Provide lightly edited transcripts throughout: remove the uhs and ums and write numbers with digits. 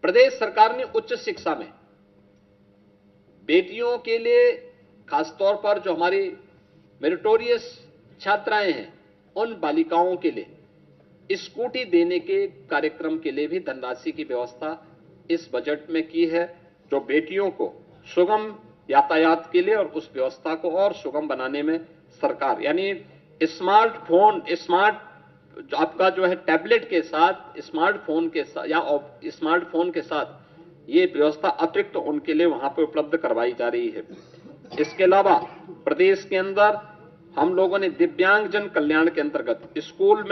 प्रदेश सरकार ने उच्च शिक्षा में बेटियों के लिए खासतौर पर जो हमारी मेरिटोरियस छात्राएं हैं, उन बालिकाओं के लिए स्कूटी देने के कार्यक्रम के लिए भी धनराशि की व्यवस्था इस बजट में की है, जो बेटियों को सुगम यातायात के लिए और उस व्यवस्था को और सुगम बनाने में सरकार, यानी स्मार्टफोन, आपका जो है टैबलेट के साथ, स्मार्टफोन के साथ या स्मार्टफोन के साथ ये व्यवस्था अतिरिक्त उनके लिए वहां पर उपलब्ध करवाई जा रही है। इसके अलावा प्रदेश के अंदर हम लोगों ने दिव्यांगजन कल्याण के अंतर्गत स्कूल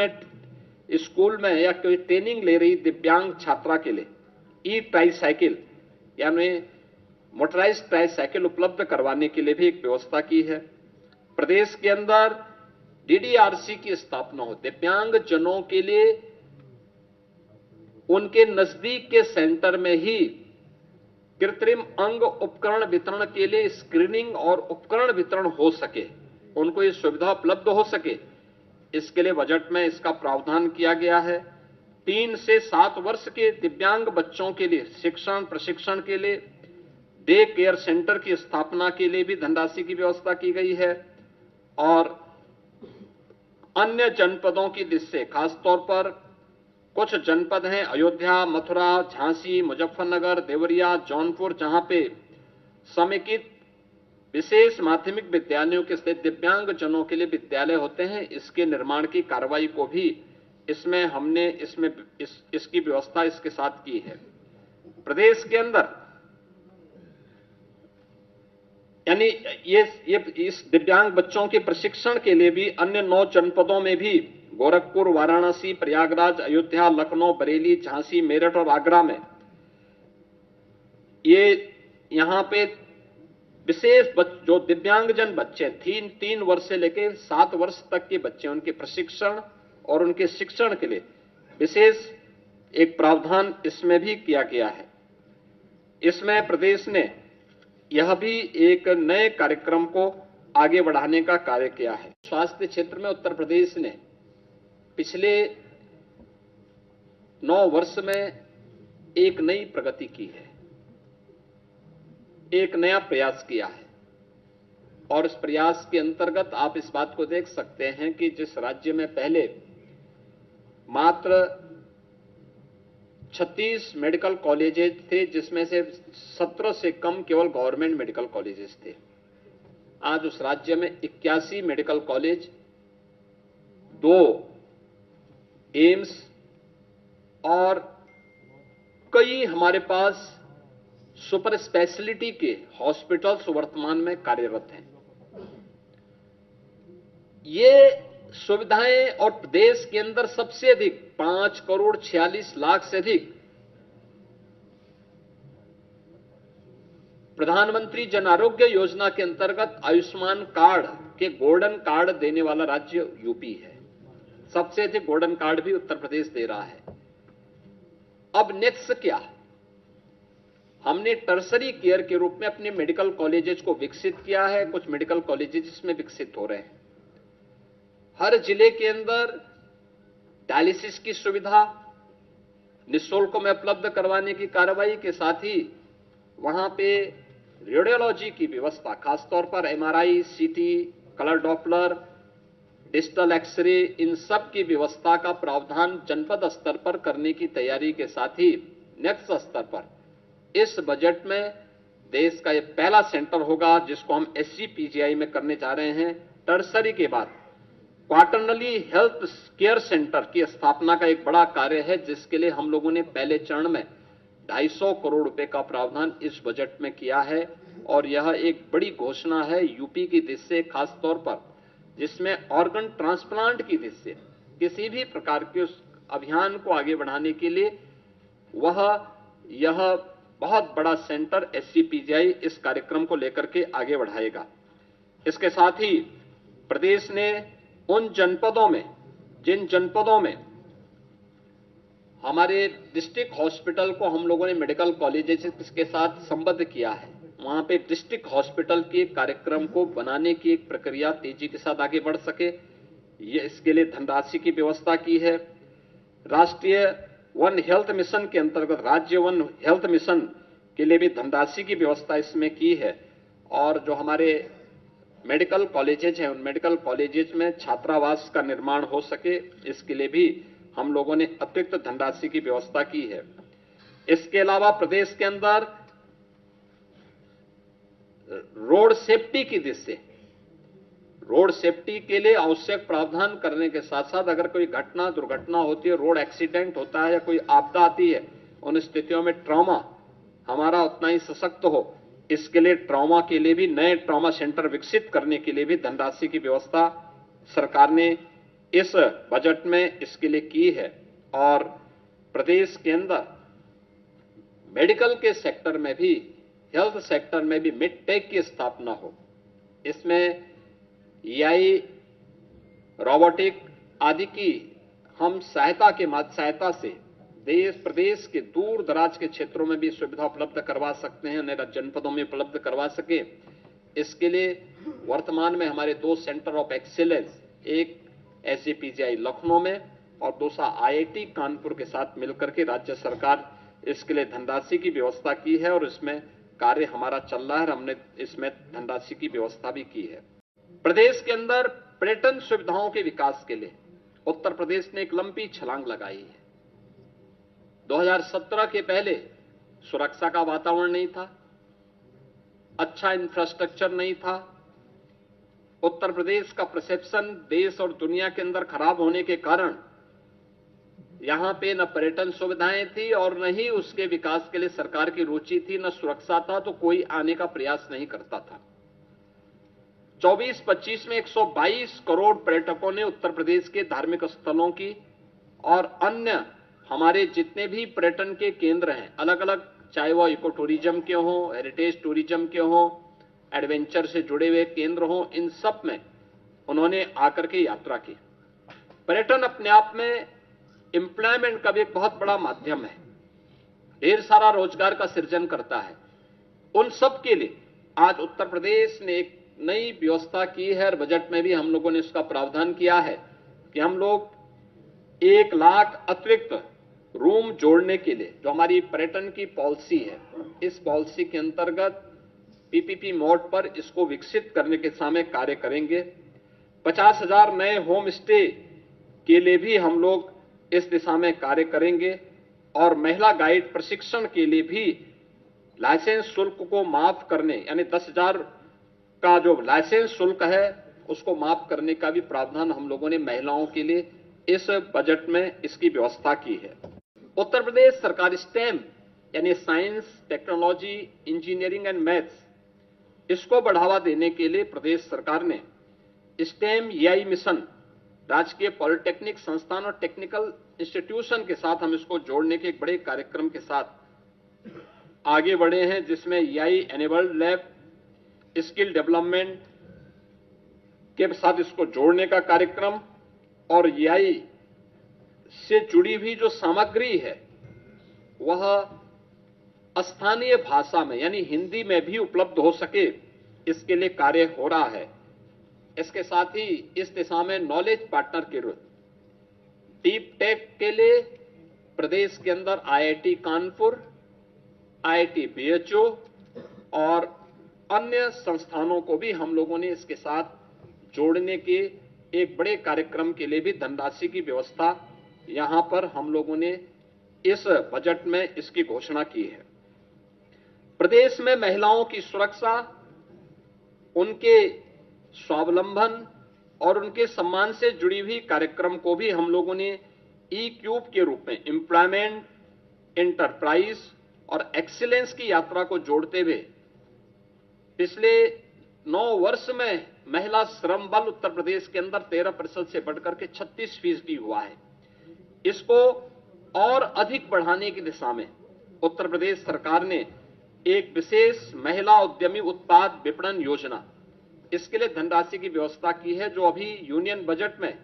में या कोई ट्रेनिंग ले रही दिव्यांग छात्रा के लिए ई ट्राईसाइकिल यानी मोटराइज्ड ट्राईसाइकिल उपलब्ध करवाने के लिए भी एक व्यवस्था की है। प्रदेश के अंदर डीडीआरसी की स्थापना हो, दिव्यांग जनों के लिए उनके नजदीक के सेंटर में ही कृत्रिम अंग उपकरण वितरण के लिए स्क्रीनिंग और उपकरण वितरण हो सके, उनको ये सुविधा उपलब्ध हो सके, इसके लिए बजट में इसका प्रावधान किया गया है। 3 से 7 वर्ष के दिव्यांग बच्चों के लिए शिक्षण प्रशिक्षण के लिए डे केयर सेंटर की स्थापना के लिए भी धनराशि की व्यवस्था की गई है। और अन्य जनपदों की लिस्ट से खासतौर पर कुछ जनपद हैं अयोध्या, मथुरा, झांसी, मुजफ्फरनगर, देवरिया, जौनपुर, जहां पे समेकित विशेष माध्यमिक विद्यालयों के स्थित दिव्यांग जनों के लिए विद्यालय होते हैं, इसके निर्माण की कार्रवाई को भी इसमें हमने इसकी व्यवस्था इसके साथ की है। प्रदेश के अंदर यानी ये इस दिव्यांग बच्चों के प्रशिक्षण के लिए भी अन्य 9 जनपदों में भी गोरखपुर, वाराणसी, प्रयागराज, अयोध्या, लखनऊ, बरेली, झांसी, मेरठ और आगरा में ये यहां पे विशेष जो दिव्यांगजन बच्चे 3 वर्ष से लेकर 7 वर्ष तक के बच्चे, उनके प्रशिक्षण और उनके शिक्षण के लिए विशेष एक प्रावधान इसमें भी किया गया है। इसमें प्रदेश ने यह भी एक नए कार्यक्रम को आगे बढ़ाने का कार्य किया है। स्वास्थ्य क्षेत्र में उत्तर प्रदेश ने पिछले 9 वर्ष में एक नई प्रगति की है, एक नया प्रयास किया है। और इस प्रयास के अंतर्गत आप इस बात को देख सकते हैं कि जिस राज्य में पहले मात्र 36 मेडिकल कॉलेजेस थे, जिसमें से 17 से कम केवल गवर्नमेंट मेडिकल कॉलेजेस थे, आज उस राज्य में 81 मेडिकल कॉलेज, 2 एम्स और कई हमारे पास सुपर स्पेशलिटी के हॉस्पिटल्स वर्तमान में कार्यरत हैं। ये सुविधाएं और प्रदेश के अंदर सबसे अधिक 5,46,00,000 से अधिक प्रधानमंत्री जन आरोग्य योजना के अंतर्गत आयुष्मान कार्ड के गोल्डन कार्ड देने वाला राज्य यूपी है। सबसे अधिक गोल्डन कार्ड भी उत्तर प्रदेश दे रहा है। अब नेक्स्ट क्या? हमने टर्सरी केयर के रूप में अपने मेडिकल कॉलेजेस को विकसित किया है। कुछ मेडिकल कॉलेजेस इसमें विकसित हो रहे हैं। हर जिले के अंदर डायलिसिस की सुविधा निःशुल्क में उपलब्ध करवाने की कार्रवाई के साथ ही वहां पे रेडियोलॉजी की व्यवस्था, खासतौर पर एमआरआई, सीटी, कलर डॉपलर, डिजिटल एक्सरे, इन सब की व्यवस्था का प्रावधान जनपद स्तर पर करने की तैयारी के साथ ही नेक्स्ट स्तर पर इस बजट में देश का यह पहला सेंटर होगा जिसको हम एससीपीजीआई में करने जा रहे हैं। टर्सरी के बाद क्वार्टरली हेल्थ केयर सेंटर की स्थापना का एक बड़ा कार्य है, जिसके लिए हम लोगों ने पहले चरण में 250 करोड़ रुपए का प्रावधान इस बजट में किया है। और यह एक बड़ी घोषणा है यूपी की दिशा से, खास तौर पर जिसमें ऑर्गन ट्रांसप्लांट की दिशा से किसी भी प्रकार के उस अभियान को आगे बढ़ाने के लिए यह बहुत बड़ा सेंटर एससीपीजीआई इस कार्यक्रम को लेकर के आगे बढ़ाएगा। इसके साथ ही प्रदेश ने उन जनपदों में, जिन जनपदों में हमारे डिस्ट्रिक्ट हॉस्पिटल को हम लोगों ने मेडिकल कॉलेजेस के साथ संबद्ध किया है, वहां पे डिस्ट्रिक्ट हॉस्पिटल के कार्यक्रम को बनाने की एक प्रक्रिया तेजी के साथ आगे बढ़ सके, ये इसके लिए धनराशि की व्यवस्था की है। राष्ट्रीय वन हेल्थ मिशन के अंतर्गत राज्य वन हेल्थ मिशन के लिए भी धनराशि की व्यवस्था इसमें की है। और जो हमारे मेडिकल कॉलेजेज हैं, उन मेडिकल कॉलेजेज में छात्रावास का निर्माण हो सके, इसके लिए भी हम लोगों ने अतिरिक्त धनराशि की व्यवस्था की है। इसके अलावा प्रदेश के अंदर रोड सेफ्टी की दृष्टि से रोड सेफ्टी के लिए आवश्यक प्रावधान करने के साथ साथ अगर कोई घटना दुर्घटना होती है, रोड एक्सीडेंट होता है या कोई आपदा आती है, उन स्थितियों में ट्रॉमा हमारा उतना ही सशक्त हो, इसके लिए ट्रॉमा के लिए भी नए ट्रॉमा सेंटर विकसित करने के लिए भी धनराशि की व्यवस्था सरकार ने इस बजट में इसके लिए की है। और प्रदेश के अंदर मेडिकल के सेक्टर में भी, हेल्थ सेक्टर में भी मिड-टेक की स्थापना हो। इसमें एआई, रोबोटिक आदि की हम सहायता से देश प्रदेश के दूर दराज के क्षेत्रों में भी सुविधा उपलब्ध करवा सकते हैं, नए जनपदों में उपलब्ध करवा सके। इसके लिए वर्तमान में हमारे 2 सेंटर ऑफ एक्सीलेंस, एक एसजीपीजीआई लखनऊ में और दूसरा आईआईटी कानपुर के साथ मिलकर के राज्य सरकार इसके लिए धनराशि की व्यवस्था की है और इसमें कार्य हमारा चल रहा है। हमने इसमें धनराशि की व्यवस्था भी की है। प्रदेश के अंदर पर्यटन सुविधाओं के विकास के लिए उत्तर प्रदेश ने एक लंबी छलांग लगाई है। 2017 के पहले सुरक्षा का वातावरण नहीं था, अच्छा इंफ्रास्ट्रक्चर नहीं था। उत्तर प्रदेश का परसेप्शन देश और दुनिया के अंदर खराब होने के कारण यहां पे न पर्यटन सुविधाएं थी और न ही उसके विकास के लिए सरकार की रुचि थी, न सुरक्षा था, तो कोई आने का प्रयास नहीं करता था। 24-25 में 122 करोड़ पर्यटकों ने उत्तर प्रदेश के धार्मिक स्थलों की और अन्य हमारे जितने भी पर्यटन के केंद्र हैं, अलग अलग, चाहे वो इको टूरिज्म के हों, हेरिटेज टूरिज्म के हों, एडवेंचर से जुड़े हुए केंद्र हों, इन सब में उन्होंने आकर के यात्रा की। पर्यटन अपने आप में एम्प्लॉयमेंट का भी एक बहुत बड़ा माध्यम है, ढेर सारा रोजगार का सृजन करता है। उन सब के लिए आज उत्तर प्रदेश ने एक नई व्यवस्था की है और बजट में भी हम लोगों ने इसका प्रावधान किया है कि हम लोग 1 लाख अतिरिक्त रूम जोड़ने के लिए जो हमारी पर्यटन की पॉलिसी है, इस पॉलिसी के अंतर्गत पीपीपी मोड पर इसको विकसित करने के सामने कार्य करेंगे। 50,000 नए होम स्टे के लिए भी हम लोग इस दिशा में कार्य करेंगे और महिला गाइड प्रशिक्षण के लिए भी लाइसेंस शुल्क को माफ करने, यानी 10,000 का जो लाइसेंस शुल्क है उसको माफ करने का भी प्रावधान हम लोगों ने महिलाओं के लिए इस बजट में इसकी व्यवस्था की है। उत्तर प्रदेश सरकार स्टेम यानी science, technology, engineering and maths, इसको बढ़ावा देने के लिए प्रदेश सरकार ने स्टेम एआई मिशन, राजकीय पॉलिटेक्निक संस्थान और टेक्निकल इंस्टीट्यूशन के साथ हम इसको जोड़ने के एक बड़े कार्यक्रम के साथ आगे बढ़े हैं, जिसमें AI enabled lab, skill development के साथ इसको जोड़ने का कार्यक्रम और एआई से जुड़ी हुई जो सामग्री है वह स्थानीय भाषा में यानी हिंदी में भी उपलब्ध हो सके, इसके लिए कार्य हो रहा है। इसके साथ ही इस दिशा में नॉलेज पार्टनर के रूप डीप टेक के लिए प्रदेश के अंदर आईआईटी कानपुर, आईआईटी बीएचयू और अन्य संस्थानों को भी हम लोगों ने इसके साथ जोड़ने के एक बड़े कार्यक्रम के लिए भी धनराशि की व्यवस्था यहां पर हम लोगों ने इस बजट में इसकी घोषणा की है। प्रदेश में महिलाओं की सुरक्षा, उनके स्वावलंबन और उनके सम्मान से जुड़ी हुई कार्यक्रम को भी हम लोगों ने ई क्यूब के रूप में एम्प्लॉयमेंट, एंटरप्राइज और एक्सीलेंस की यात्रा को जोड़ते हुए पिछले 9 वर्ष में महिला श्रम बल उत्तर प्रदेश के अंदर 13% से बढ़कर के 36% हुआ है। इसको और अधिक बढ़ाने की दिशा में उत्तर प्रदेश सरकार ने एक विशेष महिला उद्यमी उत्पाद विपणन योजना, इसके लिए धनराशि की व्यवस्था की है, जो अभी यूनियन बजट में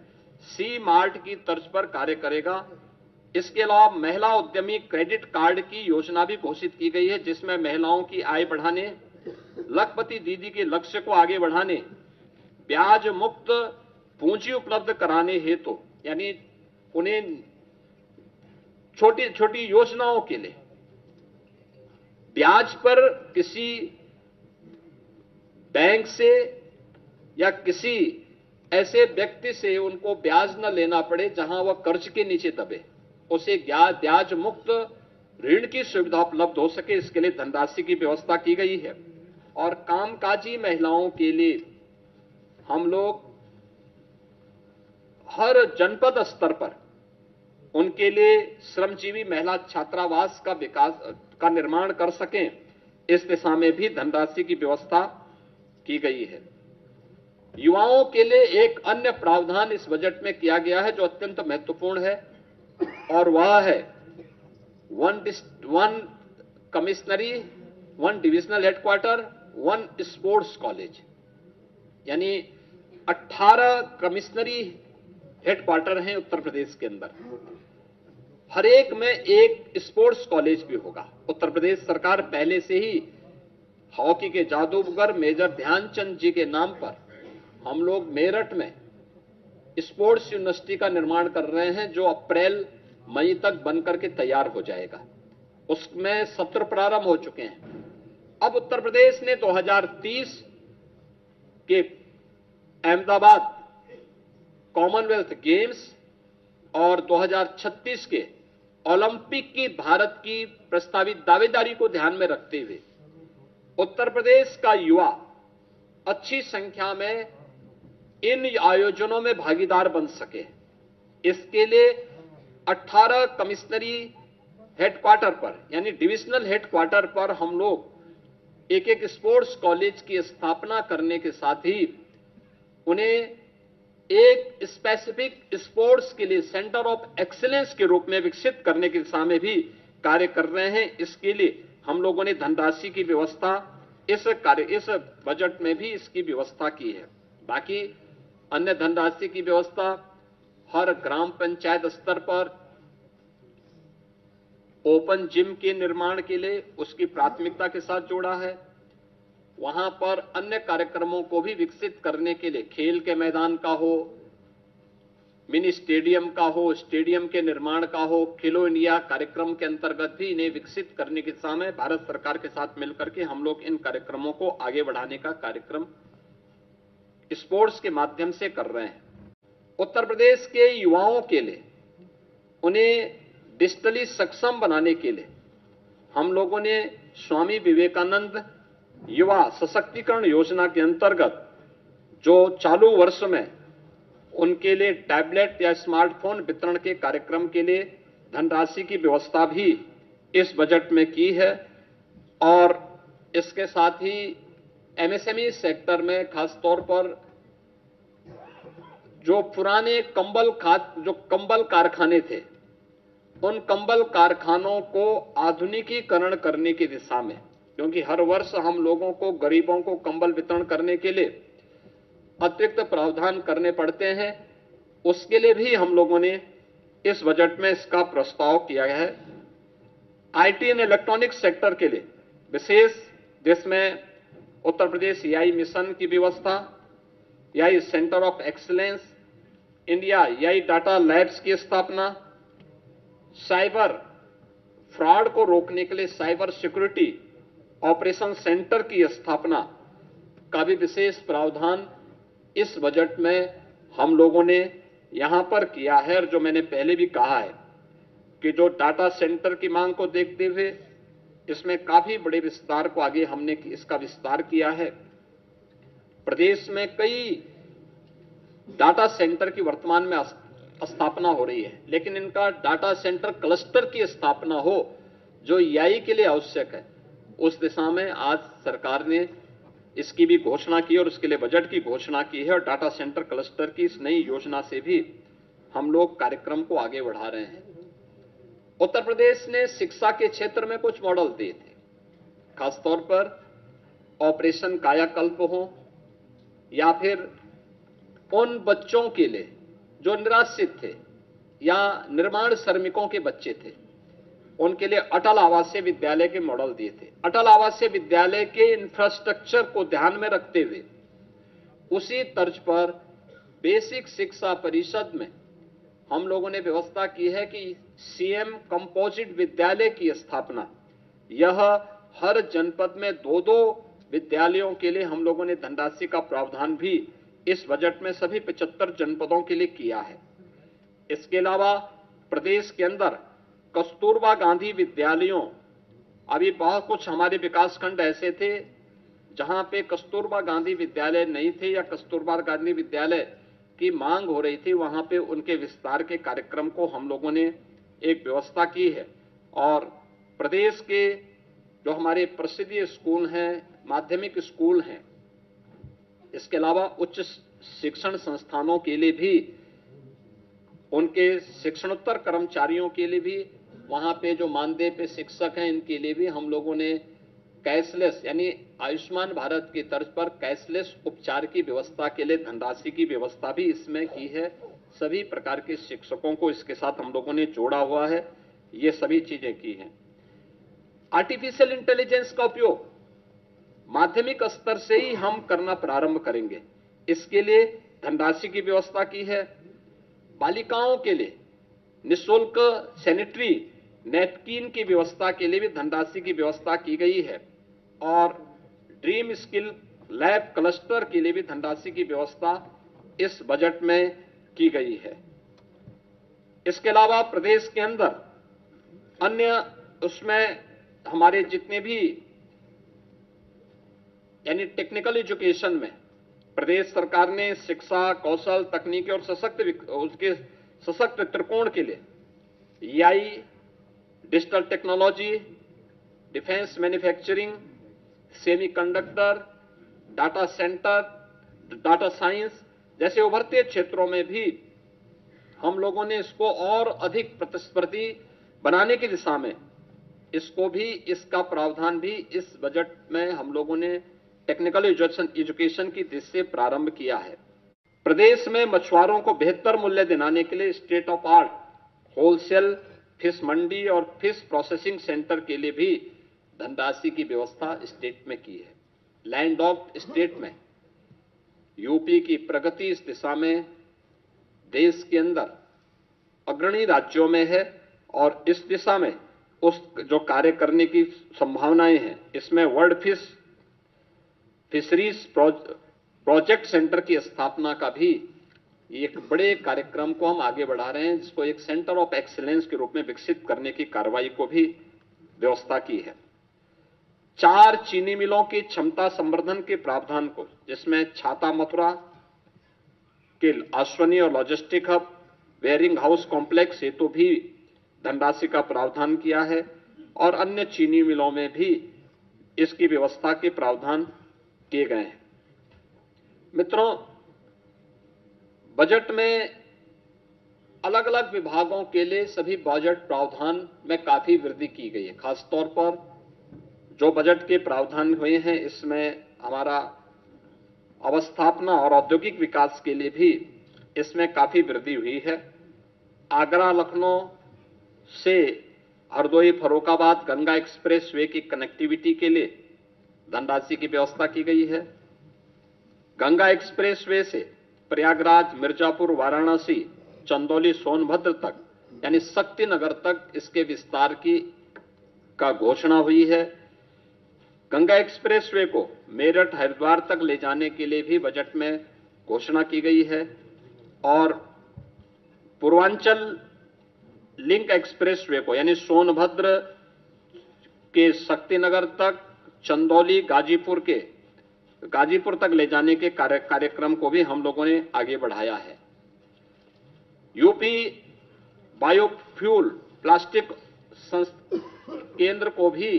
सी मार्ट की तर्ज पर कार्य करेगा। इसके अलावा महिला उद्यमी क्रेडिट कार्ड की योजना भी घोषित की गई है, जिसमें महिलाओं की आय बढ़ाने, लखपति दीदी के लक्ष्य को आगे बढ़ाने, ब्याज मुक्त पूंजी उपलब्ध कराने हेतु यानी उन्हें छोटी छोटी योजनाओं के लिए ब्याज पर किसी बैंक से या किसी ऐसे व्यक्ति से उनको ब्याज न लेना पड़े जहां वह कर्ज के नीचे दबे, उसे ब्याज मुक्त ऋण की सुविधा उपलब्ध हो सके, इसके लिए धनराशि की व्यवस्था की गई है। और कामकाजी महिलाओं के लिए हम लोग हर जनपद स्तर पर उनके लिए श्रमजीवी महिला छात्रावास का विकास का निर्माण कर सकें, इस दिशा में भी धनराशि की व्यवस्था की गई है। युवाओं के लिए एक अन्य प्रावधान इस बजट में किया गया है जो अत्यंत महत्वपूर्ण है, और वह है वन कमिश्नरी, one divisional headquarter, one sports college, यानी 18 कमिश्नरी हेडक्वार्टर हैं उत्तर प्रदेश के अंदर। हर एक में एक स्पोर्ट्स कॉलेज भी होगा। उत्तर प्रदेश सरकार पहले से ही हॉकी के जादूगर मेजर ध्यानचंद जी के नाम पर हम लोग मेरठ में स्पोर्ट्स यूनिवर्सिटी का निर्माण कर रहे हैं, जो अप्रैल मई तक बनकर के तैयार हो जाएगा। उसमें सत्र प्रारंभ हो चुके हैं। अब उत्तर प्रदेश ने 2030 के अहमदाबाद कॉमनवेल्थ गेम्स और 2036 के ओलंपिक की भारत की प्रस्तावित दावेदारी को ध्यान में रखते हुए उत्तर प्रदेश का युवा अच्छी संख्या में इन आयोजनों में भागीदार बन सके, इसके लिए 18 कमिश्नरी हेडक्वार्टर पर यानी डिविजनल हेडक्वार्टर पर हम लोग एक एक स्पोर्ट्स कॉलेज की स्थापना करने के साथ ही उन्हें एक स्पेसिफिक स्पोर्ट्स के लिए सेंटर ऑफ एक्सीलेंस के रूप में विकसित करने की दिशा में भी कार्य कर रहे हैं। इसके लिए हम लोगों ने धनराशि की व्यवस्था इस बजट में भी इसकी व्यवस्था की है। बाकी अन्य धनराशि की व्यवस्था हर ग्राम पंचायत स्तर पर ओपन जिम के निर्माण के लिए उसकी प्राथमिकता के साथ जोड़ा है। वहां पर अन्य कार्यक्रमों को भी विकसित करने के लिए खेल के मैदान का हो, मिनी स्टेडियम का हो, स्टेडियम के निर्माण का हो, खेलो इंडिया कार्यक्रम के अंतर्गत भी इन्हें विकसित करने की दिशा में भारत सरकार के साथ मिलकर के हम लोग इन कार्यक्रमों को आगे बढ़ाने का कार्यक्रम स्पोर्ट्स के माध्यम से कर रहे हैं। उत्तर प्रदेश के युवाओं के लिए उन्हें डिजिटली सक्षम बनाने के लिए हम लोगों ने स्वामी विवेकानंद युवा सशक्तिकरण योजना के अंतर्गत जो चालू वर्ष में उनके लिए टैबलेट या स्मार्टफोन वितरण के कार्यक्रम के लिए धनराशि की व्यवस्था भी इस बजट में की है। और इसके साथ ही एमएसएमई सेक्टर में खासतौर पर जो पुराने कंबल कारखाने थे, उन कंबल कारखानों को आधुनिकीकरण करने की दिशा में, क्योंकि हर वर्ष हम लोगों को गरीबों को कंबल वितरण करने के लिए अतिरिक्त प्रावधान करने पड़ते हैं, उसके लिए भी हम लोगों ने इस बजट में इसका प्रस्ताव किया है। आईटी एंड इलेक्ट्रॉनिक सेक्टर के लिए विशेष, जिसमें उत्तर प्रदेश एआई मिशन की व्यवस्था, AI centre of excellence, India AI data labs की स्थापना, साइबर फ्रॉड को रोकने के लिए साइबर सिक्योरिटी ऑपरेशन सेंटर की स्थापना का भी विशेष प्रावधान इस बजट में हम लोगों ने यहां पर किया है। और जो मैंने पहले भी कहा है कि जो डाटा सेंटर की मांग को देखते हुए इसमें काफी बड़े विस्तार को आगे हमने इसका विस्तार किया है। प्रदेश में कई डाटा सेंटर की वर्तमान में स्थापना हो रही है, लेकिन इनका डाटा सेंटर क्लस्टर की स्थापना हो जो एआई के लिए आवश्यक है, उस दिशा में आज सरकार ने इसकी भी घोषणा की और उसके लिए बजट की घोषणा की है। और डाटा सेंटर क्लस्टर की इस नई योजना से भी हम लोग कार्यक्रम को आगे बढ़ा रहे हैं। उत्तर प्रदेश ने शिक्षा के क्षेत्र में कुछ मॉडल दिए थे, खासतौर पर ऑपरेशन कायाकल्प हो या फिर उन बच्चों के लिए जो निराश्रित थे या निर्माण श्रमिकों के बच्चे थे, उनके लिए अटल आवासीय विद्यालय के मॉडल दिए थे। अटल आवासीय विद्यालय के इंफ्रास्ट्रक्चर को ध्यान में रखते हुए उसी तर्ज पर बेसिक शिक्षा परिषद में हम लोगों ने व्यवस्था की है कि सीएम कंपोजिट विद्यालय की स्थापना, यह हर जनपद में 2-2 विद्यालयों के लिए हम लोगों ने धनराशि का प्रावधान भी इस बजट में सभी 75 जनपदों के लिए किया है। इसके अलावा प्रदेश के अंदर कस्तूरबा गांधी विद्यालयों, अभी बहुत कुछ हमारे विकासखंड ऐसे थे जहां पे कस्तूरबा गांधी विद्यालय नहीं थे या कस्तूरबा गांधी विद्यालय की मांग हो रही थी, वहां पे उनके विस्तार के कार्यक्रम को हम लोगों ने एक व्यवस्था की है। और प्रदेश के जो हमारे प्रसिद्ध स्कूल हैं, माध्यमिक स्कूल हैं, इसके अलावा उच्च शिक्षण संस्थानों के लिए भी, उनके शिक्षणोत्तर कर्मचारियों के लिए भी, वहां पे जो मानदेय पे शिक्षक हैं, इनके लिए भी हम लोगों ने कैशलेस यानी आयुष्मान भारत की तर्ज पर कैशलेस उपचार की व्यवस्था के लिए धनराशि की व्यवस्था भी इसमें की है। सभी प्रकार के शिक्षकों को इसके साथ हम लोगों ने जोड़ा हुआ है, ये सभी चीजें की हैं। आर्टिफिशियल इंटेलिजेंस का उपयोग माध्यमिक स्तर से ही हम करना प्रारंभ करेंगे, इसके लिए धनराशि की व्यवस्था की है। बालिकाओं के लिए निःशुल्क सैनिटरी नैपकिन की व्यवस्था के लिए भी धनराशि की व्यवस्था की गई है और ड्रीम स्किल लैब क्लस्टर के लिए भी धनराशि की व्यवस्था इस बजट में की गई है। इसके अलावा प्रदेश के अंदर अन्य उसमें हमारे जितने भी यानी टेक्निकल एजुकेशन में प्रदेश सरकार ने शिक्षा, कौशल, तकनीकी और उसके सशक्त त्रिकोण के लिए EI, digital technology, defence manufacturing, semiconductor, data centre, data science जैसे उभरते क्षेत्रों में भी हम लोगों ने इसको और अधिक प्रतिस्पर्धी बनाने की दिशा में इसका प्रावधान भी इस बजट में हम लोगों ने टेक्निकल एजुकेशन की दृष्टि से प्रारंभ किया है। प्रदेश में मछुआरों को बेहतर मूल्य दिलाने के लिए state of art wholesale fish मंडी और फिश प्रोसेसिंग सेंटर के लिए भी धनराशि की व्यवस्था स्टेट में की है। लैंड लॉक्ड स्टेट में यूपी की प्रगति इस दिशा में देश के अंदर अग्रणी राज्यों में है और इस दिशा में उस जो कार्य करने की संभावनाएं हैं, इसमें वर्ल्ड फिशरीज प्रोजेक्ट सेंटर की स्थापना का भी एक बड़े कार्यक्रम को हम आगे बढ़ा रहे हैं, जिसको एक सेंटर ऑफ एक्सीलेंस के रूप में विकसित करने की कार्रवाई को भी व्यवस्था की है। 4 चीनी मिलों की क्षमता संवर्धन के प्रावधान को, जिसमें छाता मथुरा के अश्वनी और logistic hub, wearing house complex हेतु भी धनराशि का प्रावधान किया है और अन्य चीनी मिलों में भी इसकी व्यवस्था के प्रावधान किए गए हैं। मित्रों, बजट में अलग अलग विभागों के लिए सभी बजट प्रावधान में काफी वृद्धि की गई है। खासतौर पर जो बजट के प्रावधान हुए हैं, इसमें हमारा अवस्थापना और औद्योगिक विकास के लिए भी इसमें काफी वृद्धि हुई है। आगरा लखनऊ से हरदोई फर्रुखाबाद गंगा एक्सप्रेस वे की कनेक्टिविटी के लिए धनराशि की व्यवस्था की गई है। गंगा एक्सप्रेस वे से प्रयागराज, मिर्जापुर, वाराणसी, चंदौली, सोनभद्र तक यानी शक्तिनगर तक इसके विस्तार का घोषणा हुई है। गंगा एक्सप्रेस वे को मेरठ, हरिद्वार तक ले जाने के लिए भी बजट में घोषणा की गई है और पूर्वांचल लिंक एक्सप्रेस वे को यानी सोनभद्र के शक्तिनगर तक, चंदौली, गाजीपुर तक ले जाने के कार्यक्रम को भी हम लोगों ने आगे बढ़ाया है। यूपी बायोफ्यूल प्लास्टिक केंद्र को भी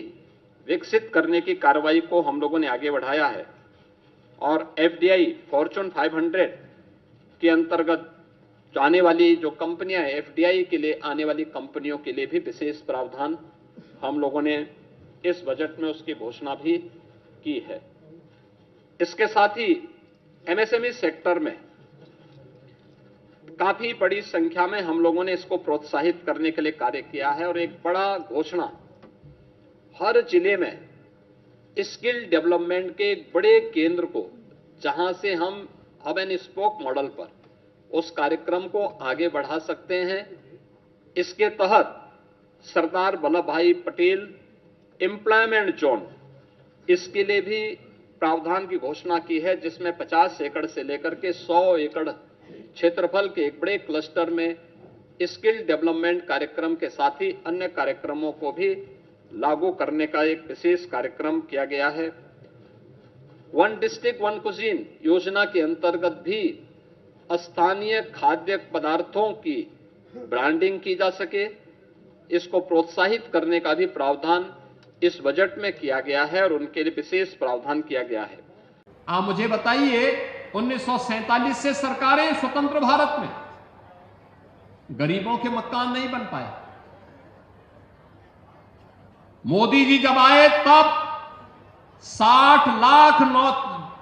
विकसित करने की कार्रवाई को हम लोगों ने आगे बढ़ाया है और FDI फॉर्च्यून 500 के अंतर्गत आने वाली जो कंपनियां हैं, FDI के लिए आने वाली कंपनियों के लिए भी विशेष प्रावधान हम लोगों ने इस बजट में उसकी घोषणा भी की है। इसके साथ ही MSME सेक्टर में काफी बड़ी संख्या में हम लोगों ने इसको प्रोत्साहित करने के लिए कार्य किया है और एक बड़ा घोषणा, हर जिले में स्किल डेवलपमेंट के एक बड़े केंद्र को, जहां से हम हब एंड स्पोक मॉडल पर उस कार्यक्रम को आगे बढ़ा सकते हैं। इसके तहत सरदार वल्लभ भाई पटेल एम्प्लॉयमेंट जोन, इसके लिए भी प्रावधान की घोषणा की है, जिसमें 50 एकड़ से लेकर के 100 एकड़ क्षेत्रफल के एक बड़े क्लस्टर में स्किल डेवलपमेंट कार्यक्रम के साथ ही अन्य कार्यक्रमों को भी लागू करने का एक विशेष कार्यक्रम किया गया है। वन डिस्ट्रिक्ट वन कुजीन योजना के अंतर्गत भी स्थानीय खाद्य पदार्थों की ब्रांडिंग की जा सके, इसको प्रोत्साहित करने का भी प्रावधान इस बजट में किया गया है और उनके लिए विशेष प्रावधान किया गया है। आप मुझे बताइए, 1947 से सरकारें स्वतंत्र भारत में गरीबों के मकान नहीं बन पाए। मोदी जी जब आए तब 60 लाख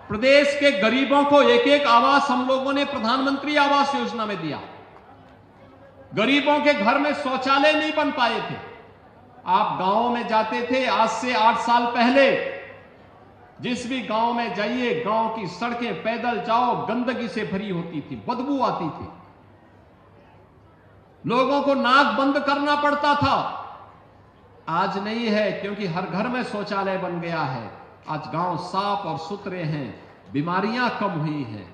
प्रदेश के गरीबों को एक एक आवास हम लोगों ने प्रधानमंत्री आवास योजना में दिया। गरीबों के घर में शौचालय नहीं बन पाए थे। आप गांवों में जाते थे, आज से 8 साल पहले जिस भी गांव में जाइए, गांव की सड़कें पैदल जाओ गंदगी से भरी होती थी, बदबू आती थी, लोगों को नाक बंद करना पड़ता था। आज नहीं है, क्योंकि हर घर में शौचालय बन गया है। आज गांव साफ और सुथरे हैं, बीमारियां कम हुई हैं,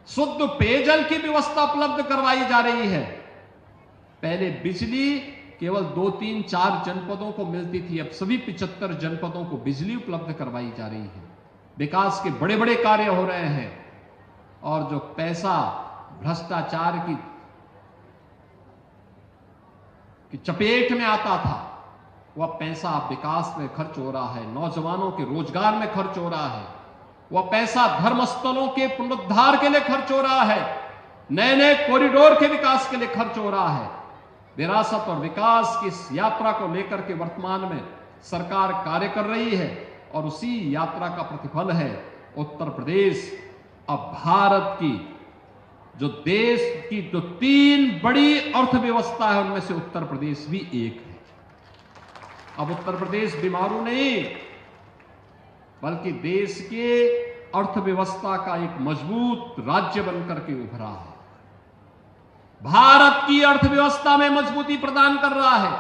शुद्ध पेयजल की व्यवस्था उपलब्ध करवाई जा रही है। पहले बिजली केवल 2, 3, 4 जनपदों को मिलती थी, अब सभी 75 जनपदों को बिजली उपलब्ध करवाई जा रही है। विकास के बड़े बड़े कार्य हो रहे हैं और जो पैसा भ्रष्टाचार की चपेट में आता था, वह पैसा विकास में खर्च हो रहा है, नौजवानों के रोजगार में खर्च हो रहा है, वह पैसा धर्मस्थलों के पुनरुद्धार के लिए खर्च हो रहा है, नए नए कॉरिडोर के विकास के लिए खर्च हो रहा है। विरासत और विकास की इस यात्रा को लेकर के वर्तमान में सरकार कार्य कर रही है और उसी यात्रा का प्रतिफल है उत्तर प्रदेश अब भारत की जो देश की जो 3 बड़ी अर्थव्यवस्था है उनमें से उत्तर प्रदेश भी एक है। अब उत्तर प्रदेश बीमारू नहीं, बल्कि देश के अर्थव्यवस्था का एक मजबूत राज्य बनकर के उभरा है, भारत की अर्थव्यवस्था में मजबूती प्रदान कर रहा है।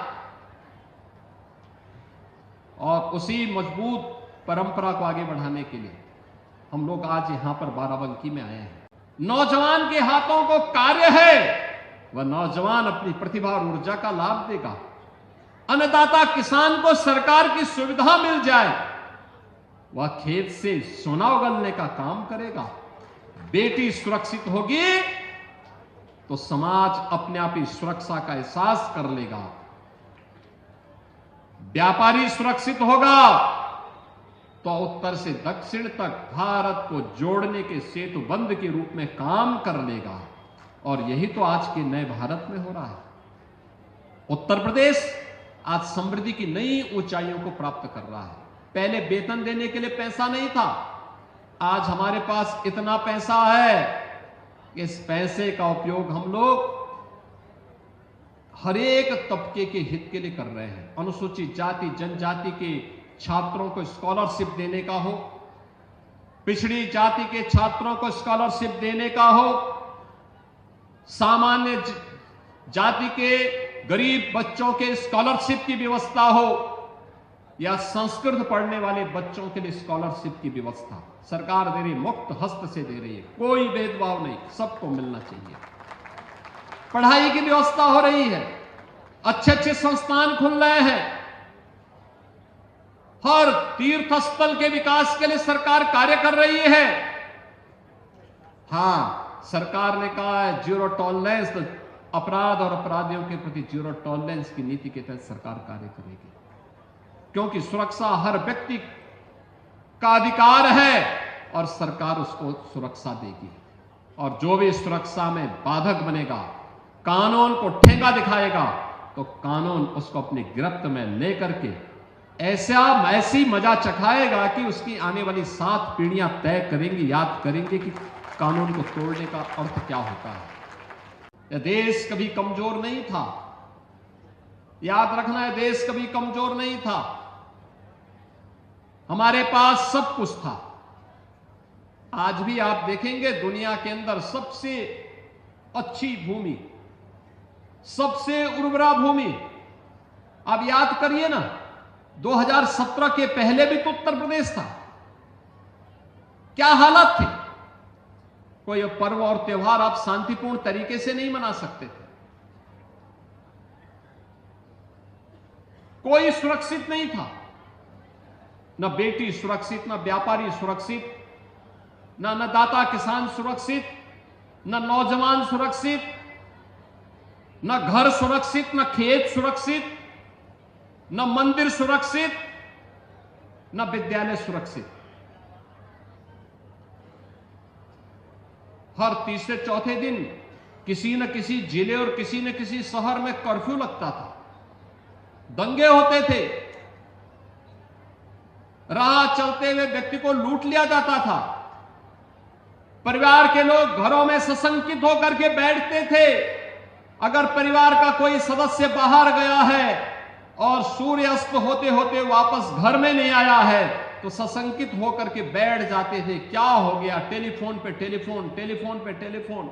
और उसी मजबूत परंपरा को आगे बढ़ाने के लिए हम लोग आज यहां पर बाराबंकी में आए हैं। नौजवान के हाथों को कार्य है, वह नौजवान अपनी प्रतिभा और ऊर्जा का लाभ देगा। अन्नदाता किसान को सरकार की सुविधा मिल जाए, वह खेत से सोना उगलने का काम करेगा। बेटी सुरक्षित होगी तो समाज अपने आप ही सुरक्षा का एहसास कर लेगा। व्यापारी सुरक्षित होगा तो उत्तर से दक्षिण तक भारत को जोड़ने के सेतु बंध के रूप में काम कर लेगा। और यही तो आज के नए भारत में हो रहा है। उत्तर प्रदेश आज समृद्धि की नई ऊंचाइयों को प्राप्त कर रहा है। पहले वेतन देने के लिए पैसा नहीं था, आज हमारे पास इतना पैसा है, इस पैसे का उपयोग हम लोग हर एक तबके के हित के लिए कर रहे हैं। अनुसूचित जाति जनजाति के छात्रों को स्कॉलरशिप देने का हो, पिछड़ी जाति के छात्रों को स्कॉलरशिप देने का हो, सामान्य जाति के गरीब बच्चों के स्कॉलरशिप की व्यवस्था हो, या संस्कृत पढ़ने वाले बच्चों के लिए स्कॉलरशिप की व्यवस्था सरकार दे रही, मुक्त हस्त से दे रही है। कोई भेदभाव नहीं, सबको मिलना चाहिए। पढ़ाई की व्यवस्था हो रही है, अच्छे अच्छे संस्थान खुल रहे हैं, हर तीर्थ स्थल के विकास के लिए सरकार कार्य कर रही है। हां, सरकार ने कहा है जीरो टॉलरेंस, अपराध और अपराधियों के प्रति जीरो टॉलरेंस की नीति के तहत सरकार कार्य करेगी, क्योंकि सुरक्षा हर व्यक्ति का अधिकार है और सरकार उसको सुरक्षा देगी। और जो भी सुरक्षा में बाधक बनेगा, कानून को ठेंगा दिखाएगा, तो कानून उसको अपनी गिरफ्त में लेकर के ऐसी मजा चखाएगा कि उसकी आने वाली 7 पीढ़ियां तय करेंगी, याद करेंगे कि कानून को तोड़ने का अर्थ क्या होता है। यह देश कभी कमजोर नहीं था, याद रखना है, देश कभी कमजोर नहीं था, हमारे पास सब कुछ था। आज भी आप देखेंगे दुनिया के अंदर सबसे अच्छी भूमि, सबसे उर्वरा भूमि। आप याद करिए ना, 2017 के पहले भी तो उत्तर प्रदेश था, क्या हालात थे। कोई पर्व और त्योहार आप शांतिपूर्ण तरीके से नहीं मना सकते थे, कोई सुरक्षित नहीं था, न बेटी सुरक्षित, न व्यापारी सुरक्षित, न अन्नदाता किसान सुरक्षित, न नौजवान सुरक्षित, न घर सुरक्षित, न खेत सुरक्षित, न मंदिर सुरक्षित, न विद्यालय सुरक्षित। हर तीसरे चौथे दिन किसी न किसी जिले और किसी न किसी शहर में कर्फ्यू लगता था, दंगे होते थे, राह चलते हुए व्यक्ति को लूट लिया जाता था, परिवार के लोग घरों में सशंकित होकर के बैठते थे। अगर परिवार का कोई सदस्य बाहर गया है और सूर्य अस्त होते होते वापस घर में नहीं आया है तो सशंकित होकर के बैठ जाते थे, क्या हो गया, टेलीफोन पे टेलीफोन, टेलीफोन पे टेलीफोन।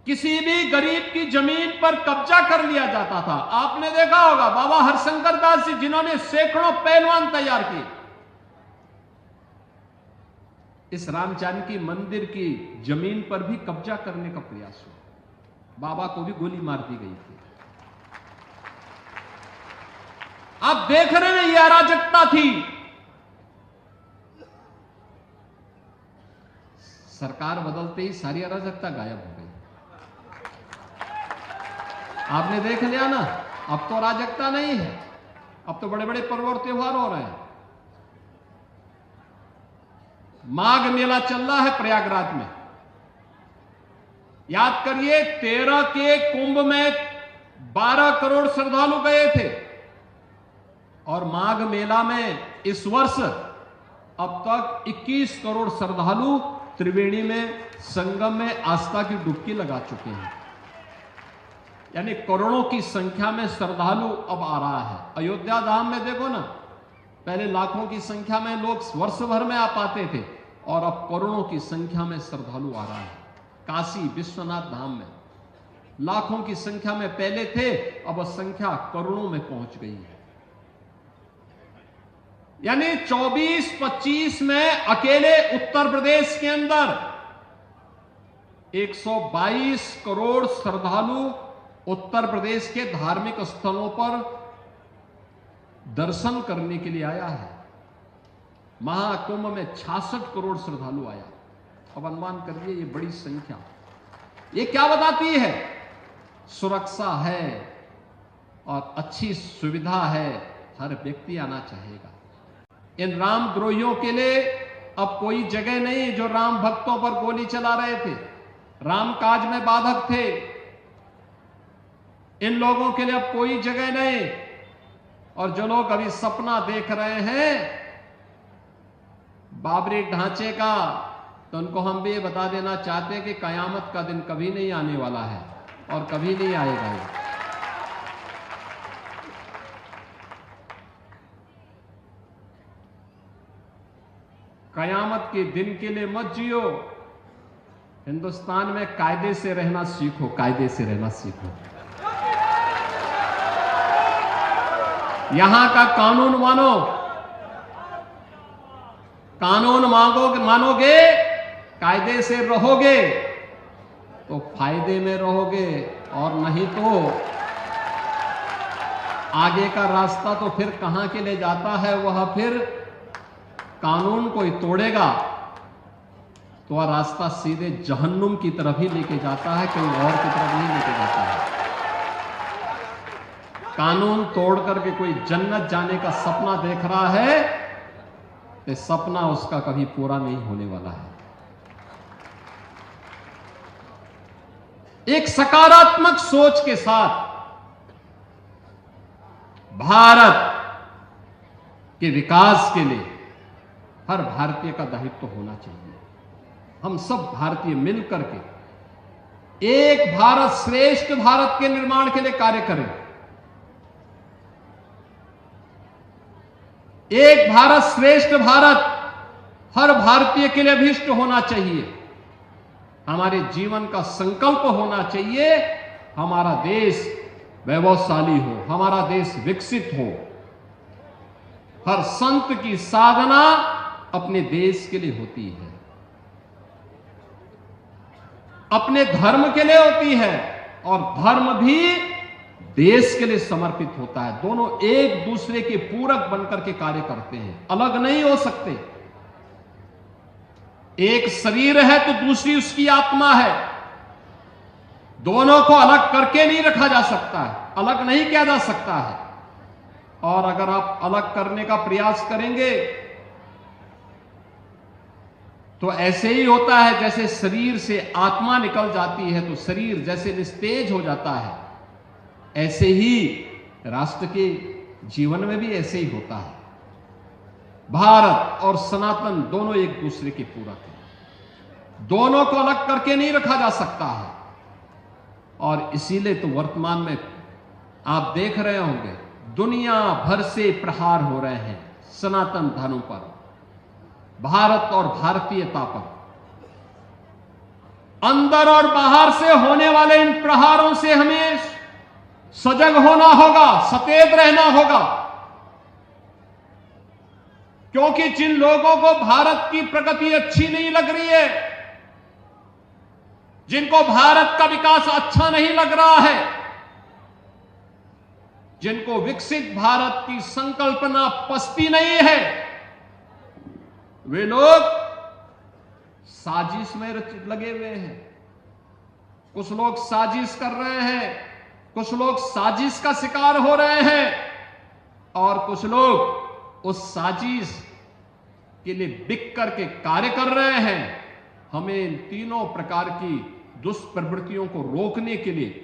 किसी भी गरीब की जमीन पर कब्जा कर लिया जाता था। आपने देखा होगा बाबा हरशंकर दास जी, जिन्होंने सैकड़ों पहलवान तैयार किए, इस राम जानकी मंदिर की जमीन पर भी कब्जा करने का प्रयास हुआ, बाबा को भी गोली मार दी गई थी। आप देख रहे हैं यह अराजकता थी। सरकार बदलते ही सारी अराजकता गायब हो गई। आपने देख लिया ना, अब तो अराजकता नहीं है, अब तो बड़े बड़े पर्व और त्योहार हो रहे हैं। माघ मेला चल रहा है प्रयागराज में, याद करिए 13 के कुंभ में 12 करोड़ श्रद्धालु गए थे और माघ मेला में इस वर्ष अब तक 21 करोड़ श्रद्धालु त्रिवेणी में संगम में आस्था की डुबकी लगा चुके हैं। यानी करोड़ों की संख्या में श्रद्धालु अब आ रहा है। अयोध्या धाम में देखो ना, पहले लाखों की संख्या में लोग वर्ष भर में आ पाते थे और अब करोड़ों की संख्या में श्रद्धालु आ रहा है। काशी विश्वनाथ धाम में लाखों की संख्या में पहले थे, अब संख्या करोड़ों में पहुंच गई है। यानी 24-25 में अकेले उत्तर प्रदेश के अंदर 122 करोड़ श्रद्धालु उत्तर प्रदेश के धार्मिक स्थलों पर दर्शन करने के लिए आया है। महाकुंभ में 66 करोड़ श्रद्धालु आया। अब अनुमान करिए ये बड़ी संख्या, ये क्या बताती है? सुरक्षा है और अच्छी सुविधा है, हर व्यक्ति आना चाहेगा। इन राम द्रोहियों के लिए अब कोई जगह नहीं जो राम भक्तों पर गोली चला रहे थे, राम काज में बाधक थे, इन लोगों के लिए अब कोई जगह नहीं। और जो लोग अभी सपना देख रहे हैं बाबरी ढांचे का, तो उनको हम भी ये बता देना चाहते हैं कि कयामत का दिन कभी नहीं आने वाला है और कभी नहीं आएगा। कयामत के दिन के लिए मत जियो, हिंदुस्तान में कायदे से रहना सीखो, कायदे से रहना सीखो। यहां का कानून मानो, कानून मानोगे, कायदे से रहोगे तो फायदे में रहोगे, और नहीं तो आगे का रास्ता तो फिर कहां के लिए जाता है, वह फिर कानून कोई तोड़ेगा तो वह रास्ता सीधे जहन्नुम की तरफ ही लेके जाता है, कहीं और की तरफ नहीं लेके जाता है। कानून तोड़ करके कोई जन्नत जाने का सपना देख रहा है तो सपना उसका कभी पूरा नहीं होने वाला है। एक सकारात्मक सोच के साथ भारत के विकास के लिए हर भारतीय का दायित्व होना चाहिए। हम सब भारतीय मिलकर के एक भारत श्रेष्ठ भारत के निर्माण के लिए कार्य करें। एक भारत श्रेष्ठ भारत हर भारतीय के लिए अभीष्ट होना चाहिए, हमारे जीवन का संकल्प होना चाहिए। हमारा देश वैभवशाली हो, हमारा देश विकसित हो। हर संत की साधना अपने देश के लिए होती है, अपने धर्म के लिए होती है, और धर्म भी देश के लिए समर्पित होता है। दोनों एक दूसरे के पूरक बनकर के कार्य करते हैं, अलग नहीं हो सकते। एक शरीर है तो दूसरी उसकी आत्मा है, दोनों को अलग करके नहीं रखा जा सकता है, अलग नहीं किया जा सकता है। और अगर आप अलग करने का प्रयास करेंगे तो ऐसे ही होता है, जैसे शरीर से आत्मा निकल जाती है तो शरीर जैसे निस्तेज हो जाता है, ऐसे ही राष्ट्र के जीवन में भी ऐसे ही होता है। भारत और सनातन दोनों एक दूसरे के पूरक हैं, दोनों को अलग करके नहीं रखा जा सकता है। और इसीलिए तो वर्तमान में आप देख रहे होंगे, दुनिया भर से प्रहार हो रहे हैं सनातन धर्म पर, भारत और भारतीयता पर। अंदर और बाहर से होने वाले इन प्रहारों से हमें सजग होना होगा, सचेत रहना होगा, क्योंकि जिन लोगों को भारत की प्रगति अच्छी नहीं लग रही है, जिनको भारत का विकास अच्छा नहीं लग रहा है, जिनको विकसित भारत की संकल्पना पसती नहीं है, वे लोग साजिश में लगे हुए हैं। कुछ लोग साजिश कर रहे हैं, कुछ लोग साजिश का शिकार हो रहे हैं, और कुछ लोग उस साजिश के लिए बिक करके कार्य कर रहे हैं। हमें इन तीनों प्रकार की दुष्प्रवृत्तियों को रोकने के लिए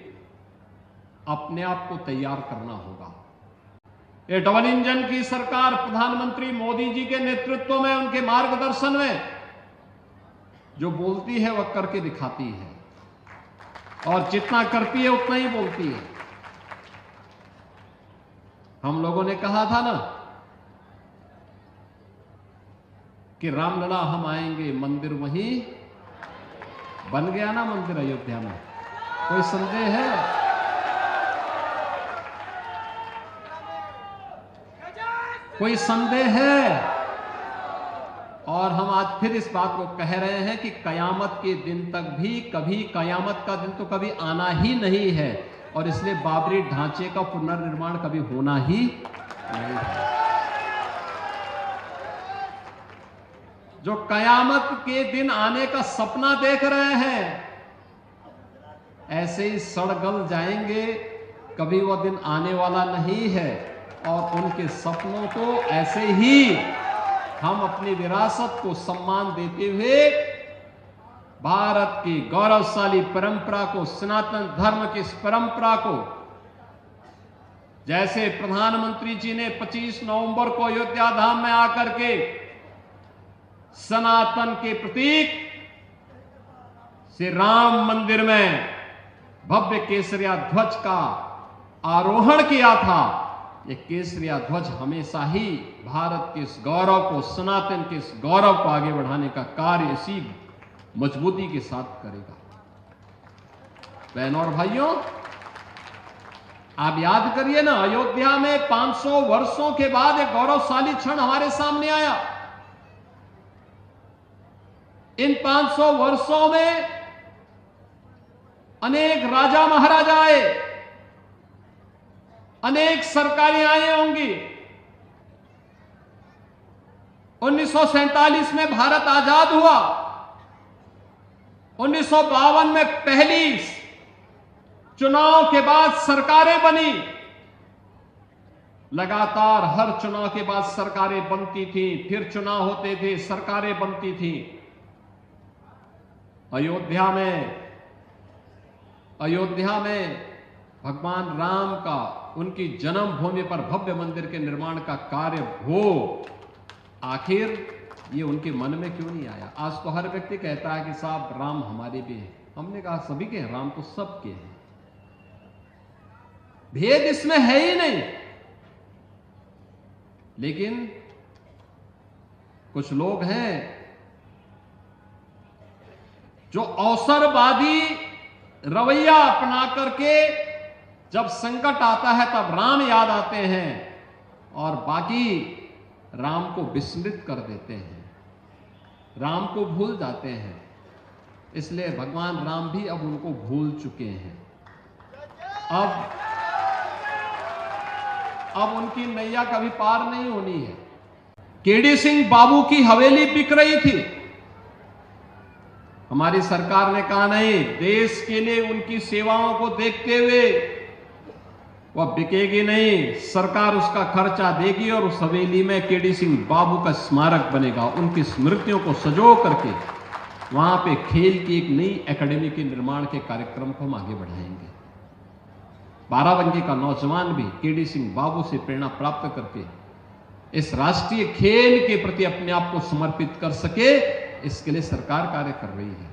अपने आप को तैयार करना होगा। ये डबल इंजन की सरकार प्रधानमंत्री मोदी जी के नेतृत्व में, उनके मार्गदर्शन में जो बोलती है वह करके दिखाती है, और जितना करती है उतना ही बोलती है। हम लोगों ने कहा था ना कि रामलला हम आएंगे, मंदिर वहीं बन गया ना, मंदिर अयोध्या में। कोई संदेह है? कोई संदेह है? और हम आज फिर इस बात को कह रहे हैं कि कयामत के दिन तक भी कभी, कयामत का दिन तो कभी आना ही नहीं है, और इसलिए बाबरी ढांचे का पुनर्निर्माण कभी होना ही नहीं है। जो कयामत के दिन आने का सपना देख रहे हैं, ऐसे ही सड़गल जाएंगे, कभी वह दिन आने वाला नहीं है। और उनके सपनों को ऐसे ही हम अपनी विरासत को सम्मान देते हुए, भारत की गौरवशाली परंपरा को, सनातन धर्म की इस परंपरा को, जैसे प्रधानमंत्री जी ने 25 नवंबर को अयोध्या धाम में आकर के सनातन के प्रतीक श्री राम मंदिर में भव्य केसरिया ध्वज का आरोहण किया था, ये केसरिया ध्वज हमेशा ही भारत के इस गौरव को, सनातन के इस गौरव को आगे बढ़ाने का कार्य इसी मजबूती के साथ करेगा। बहनों और भाइयों, आप याद करिए ना, अयोध्या में 500 वर्षों के बाद एक गौरवशाली क्षण हमारे सामने आया। इन 500 वर्षों में अनेक राजा महाराजा आए, अनेक सरकारें आई होंगी। 1947 में भारत आजाद हुआ, 1952 में पहली चुनाव के बाद सरकारें बनी, लगातार हर चुनाव के बाद सरकारें बनती थी, फिर चुनाव होते थे, सरकारें बनती थी। अयोध्या में भगवान राम का, उनकी जन्मभूमि पर भव्य मंदिर के निर्माण का कार्य हो, आखिर ये उनके मन में क्यों नहीं आया? आज तो हर व्यक्ति कहता है कि साहब राम हमारे भी हैं। हमने कहा सभी के हैं, राम तो सबके हैं, भेद इसमें है ही नहीं। लेकिन कुछ लोग हैं जो अवसरवादी रवैया अपना करके जब संकट आता है तब राम याद आते हैं और बाकी राम को विस्मृत कर देते हैं, राम को भूल जाते हैं। इसलिए भगवान राम भी अब उनको भूल चुके हैं। अब उनकी नैया कभी पार नहीं होनी है। केडी सिंह बाबू की हवेली बिक रही थी, हमारी सरकार ने कहा नहीं, देश के लिए उनकी सेवाओं को देखते हुए वह बिकेगी नहीं, सरकार उसका खर्चा देगी और उस हवेली में केडी सिंह बाबू का स्मारक बनेगा। उनकी स्मृतियों को सजो करके वहां पे खेल की एक नई एकेडमी के निर्माण के कार्यक्रम को हम आगे बढ़ाएंगे। बाराबंकी का नौजवान भी केडी सिंह बाबू से प्रेरणा प्राप्त करके इस राष्ट्रीय खेल के प्रति अपने आप को समर्पित कर सके, इसके लिए सरकार कार्य कर रही है।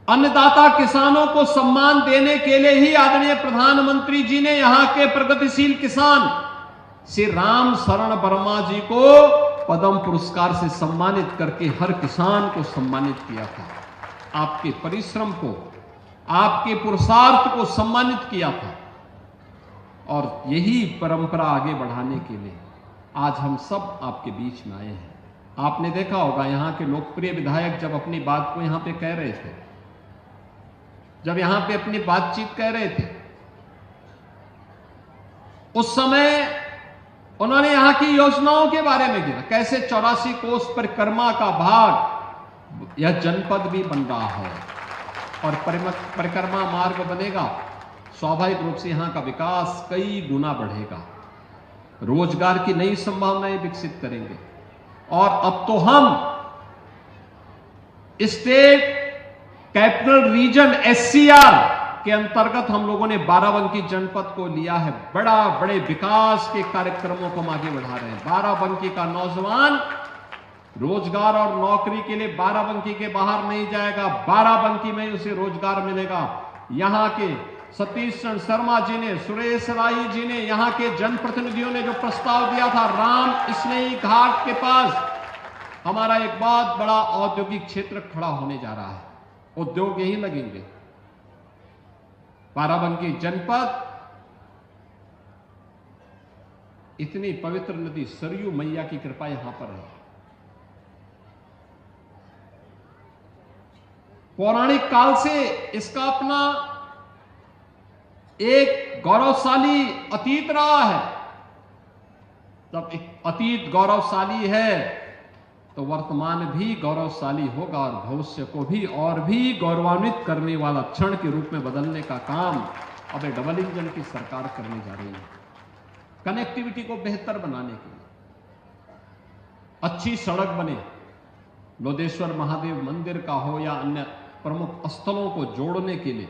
अन्नदाता किसानों को सम्मान देने के लिए ही आदरणीय प्रधानमंत्री जी ने यहां के प्रगतिशील किसान श्री राम शरण वर्मा जी को पद्म पुरस्कार से सम्मानित करके हर किसान को सम्मानित किया था। आपके परिश्रम को, आपके पुरुषार्थ को सम्मानित किया था और यही परंपरा आगे बढ़ाने के लिए आज हम सब आपके बीच में आए हैं। आपने देखा होगा यहां के लोकप्रिय विधायक जब अपनी बात को यहां पे कह रहे थे, जब यहां पे अपनी बातचीत कह रहे थे, उस समय उन्होंने यहां की योजनाओं के बारे में गिरा, कैसे 84 कोस परिक्रमा का भाग यह जनपद भी बन रहा है और परिक्रमा मार्ग बनेगा, स्वाभाविक रूप से यहां का विकास कई गुना बढ़ेगा, रोजगार की नई संभावनाएं विकसित करेंगे। और अब तो हम स्टेट कैपिटल रीजन SCR के अंतर्गत हम लोगों ने बाराबंकी जनपद को लिया है। बड़े विकास के कार्यक्रमों को हम आगे बढ़ा रहे हैं। बाराबंकी का नौजवान रोजगार और नौकरी के लिए बाराबंकी के बाहर नहीं जाएगा, बाराबंकी में उसे रोजगार मिलेगा। यहां के सतीश चंद्र शर्मा जी ने, सुरेश राय जी ने, यहां के जनप्रतिनिधियों ने जो प्रस्ताव दिया था, राम स्नेही घाट के पास हमारा एक बहुत बड़ा औद्योगिक क्षेत्र खड़ा होने जा रहा है, उद्योग यहीं लगेंगे। बाराबंकी जनपद इतनी पवित्र नदी सरयू मैया की कृपा यहां पर है। पौराणिक काल से इसका अपना एक गौरवशाली अतीत रहा है। जब एक अतीत गौरवशाली है तो वर्तमान भी गौरवशाली होगा और भविष्य को भी और भी गौरवान्वित करने वाला क्षण के रूप में बदलने का काम अब डबल इंजन की सरकार करने जा रही है। कनेक्टिविटी को बेहतर बनाने के लिए अच्छी सड़क बने, लोदेश्वर महादेव मंदिर का हो या अन्य प्रमुख स्थलों को जोड़ने के लिए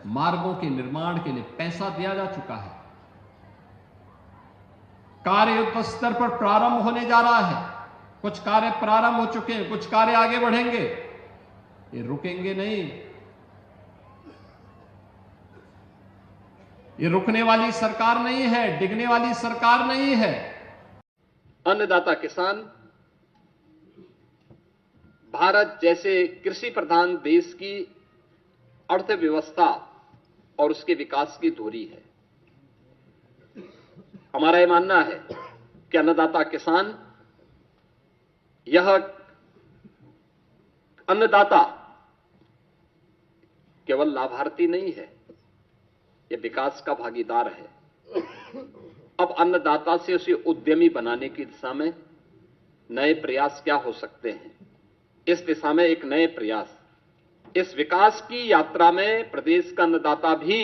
मार्गों के निर्माण के लिए पैसा दिया जा चुका है। कार्य युद्ध स्तर पर प्रारंभ होने जा रहा है। कुछ कार्य प्रारंभ हो चुके हैं, कुछ कार्य आगे बढ़ेंगे, ये रुकेंगे नहीं। ये रुकने वाली सरकार नहीं है, डिगने वाली सरकार नहीं है। अन्नदाता किसान भारत जैसे कृषि प्रधान देश की अर्थव्यवस्था और उसके विकास की धुरी है। हमारा यह मानना है कि अन्नदाता किसान, यह अन्नदाता केवल लाभार्थी नहीं है, यह विकास का भागीदार है। अब अन्नदाता से उसे उद्यमी बनाने की दिशा में नए प्रयास क्या हो सकते हैं, इस दिशा में एक नए प्रयास, इस विकास की यात्रा में प्रदेश का अन्नदाता भी